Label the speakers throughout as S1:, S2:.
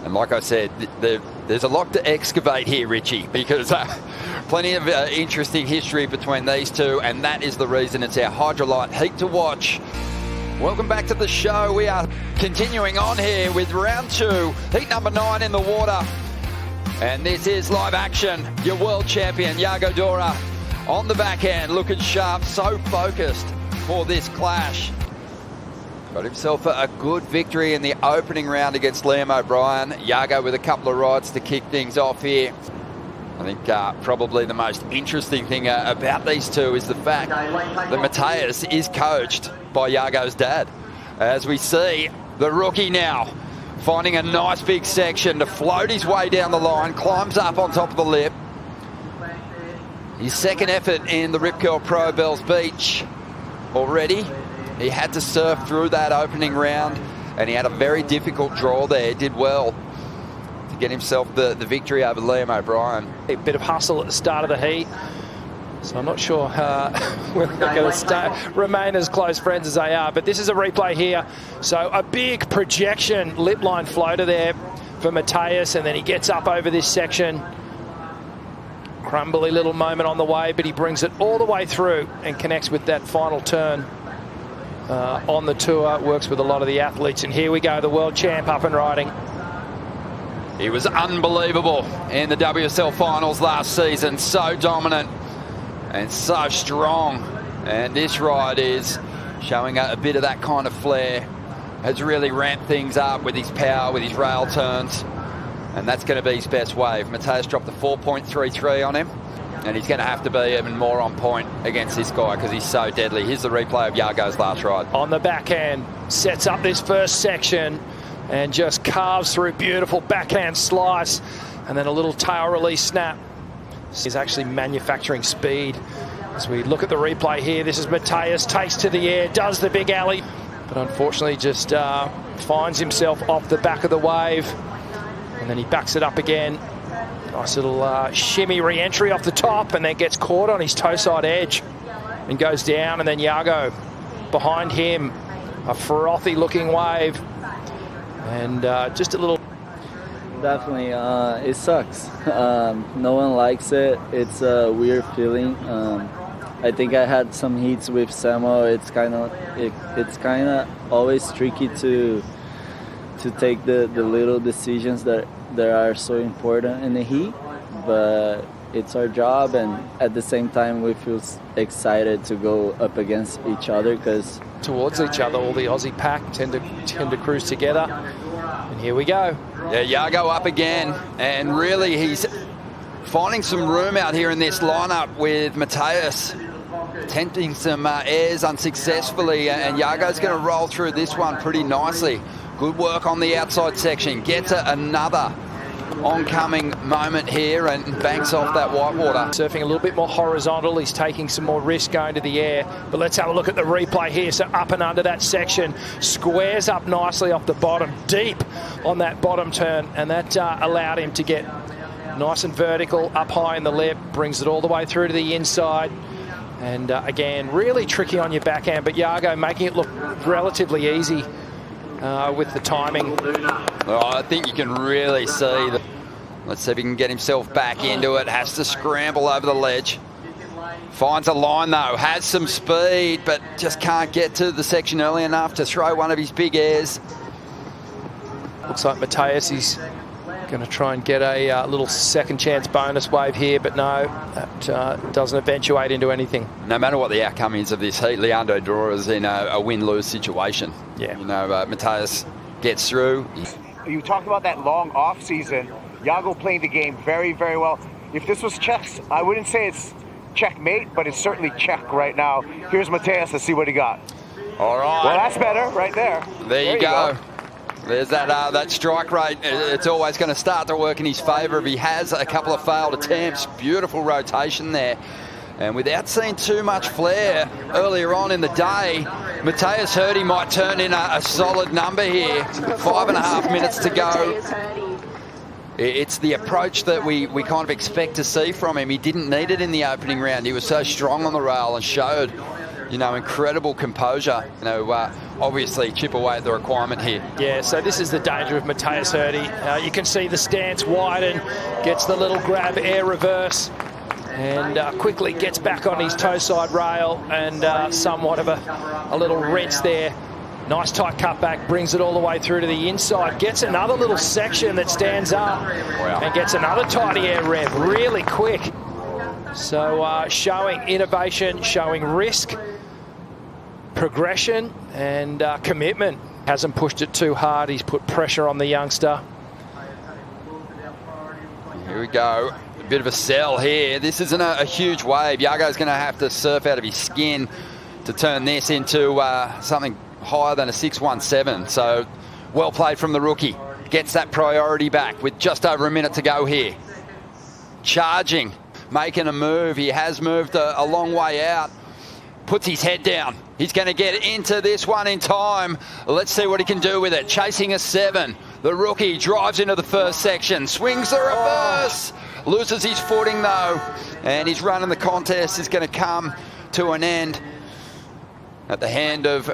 S1: And like I said, there's a lot to excavate here, Richie, because plenty of interesting history between these two, and that is the reason it's our Hydrolite Heat to watch. Welcome back to the show. We are continuing on here with round 2, heat number 9 in the water. And this is live action. Your world champion, Yago Dora, on the backhand, looking sharp, so focused for this clash. Got himself a good victory in the opening round against Liam O'Brien. Yago with a couple of rides to kick things off here. I think probably the most interesting thing about these two is the fact that Mateus is coached by Yago's dad. As we see the rookie now finding a nice big section to float his way down the line, climbs up on top of the lip. His second effort in the Rip Curl Pro Bells Beach already. He had to surf through that opening round, and he had a very difficult draw there. Did well to get himself the victory over Liam O'Brien.
S2: A bit of hustle at the start of the heat, so I'm not sure we're going to remain as close friends as they are. But this is a replay here. So a big projection lip line floater there for Mateus, and then he gets up over this section. Crumbly little moment on the way, but he brings it all the way through and connects with that final turn on the tour. Works with a lot of the athletes, and here we go, the world champ up and riding.
S1: He was unbelievable in the WSL finals last season, so dominant and so strong, and this ride is showing a bit of that kind of flair. Has really ramped things up with his power, with his rail turns, and that's going to be his best wave. Mateus dropped a 4.33 on him, and he's going to have to be even more on point against this guy because he's so deadly. Here's the replay of Yago's last ride.
S2: On the backhand, sets up this first section and just carves through. Beautiful backhand slice, and then a little tail release snap. He's actually manufacturing speed. As we look at the replay here, this is Mateus, takes to the air, does the big alley, but unfortunately just finds himself off the back of the wave, and then he backs it up again. Nice little shimmy re-entry off the top, and then gets caught on his toe side edge and goes down, and then Yago behind him, a frothy looking wave, and just a little...
S3: Definitely, it sucks. No one likes it. It's a weird feeling. I think I had some heats with Samuel. It's kind of always tricky to take the little decisions that are so important in the heat, but it's our job, and at the same time we feel excited to go up against each other because
S2: towards each other, all the Aussie pack tend to cruise together. And here we go.
S1: Yeah, Yago up again, and really he's finding some room out here in this lineup with Mateus attempting some airs unsuccessfully, and Yago's going to roll through this one pretty nicely. Good work on the outside section, gets another oncoming moment here and banks off that whitewater.
S2: Surfing a little bit more horizontal, he's taking some more risk going to the air, but let's have a look at the replay here. So up and under that section, squares up nicely off the bottom, deep on that bottom turn, and that allowed him to get nice and vertical up high in the lip, brings it all the way through to the inside, and again, really tricky on your backhand, but Yago making it look relatively easy with the timing.
S1: Oh, I think you can really see that. Let's see if he can get himself back into it. Has to scramble over the ledge. Finds a line though, has some speed, but just can't get to the section early enough to throw one of his big airs.
S2: Looks like Mateus is going to try and get a little second chance bonus wave here, but no, that doesn't eventuate into anything.
S1: No matter what the outcome is of this heat, Yago Dora is in a win-lose situation.
S2: Yeah.
S1: You know, Mateus gets through.
S4: You talked about that long off season. Yago playing the game very, very well. If this was chess, I wouldn't say it's checkmate, but it's certainly check right now. Here's Mateus. Let's see what he got.
S1: All right.
S4: Well, that's better right there.
S1: There you go. There's that strike rate. It's always going to start to work in his favour if he has a couple of failed attempts. Beautiful rotation there. And without seeing too much flair earlier on in the day, Mateus Herdy might turn in a solid number here. 5.5 minutes to go. It's the approach that we kind of expect to see from him. He didn't need it in the opening round. He was so strong on the rail and showed you know, incredible composure. You know, obviously chip away at the requirement here.
S2: Yeah, so this is the danger of Mateus Herdy. You can see the stance widen, gets the little grab air reverse, and quickly gets back on his toe side rail, and somewhat of a little wrench there. Nice tight cutback, brings it all the way through to the inside, gets another little section that stands up, and gets another tidy air rev really quick. So showing innovation, showing risk, progression, and commitment. Hasn't pushed it too hard. He's put pressure on the youngster.
S1: Here we go. A bit of a sell here. This isn't a huge wave. Yago's going to have to surf out of his skin to turn this into something higher than a 617. So well played from the rookie. Gets that priority back with just over a minute to go here. Charging, making a move. He has moved a long way out. Puts his head down. He's going to get into this one in time. Let's see what he can do with it. Chasing a 7. The rookie drives into the first section. Swings the reverse. Loses his footing though. And his run in the contest is going to come to an end at the hand of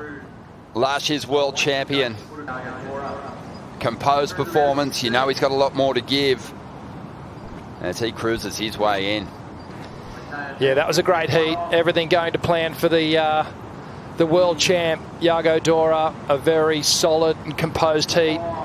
S1: last year's world champion. Composed performance. You know he's got a lot more to give as he cruises his way in.
S2: Yeah, that was a great heat. Everything going to plan for the world champ, Yago Dora. A very solid and composed heat.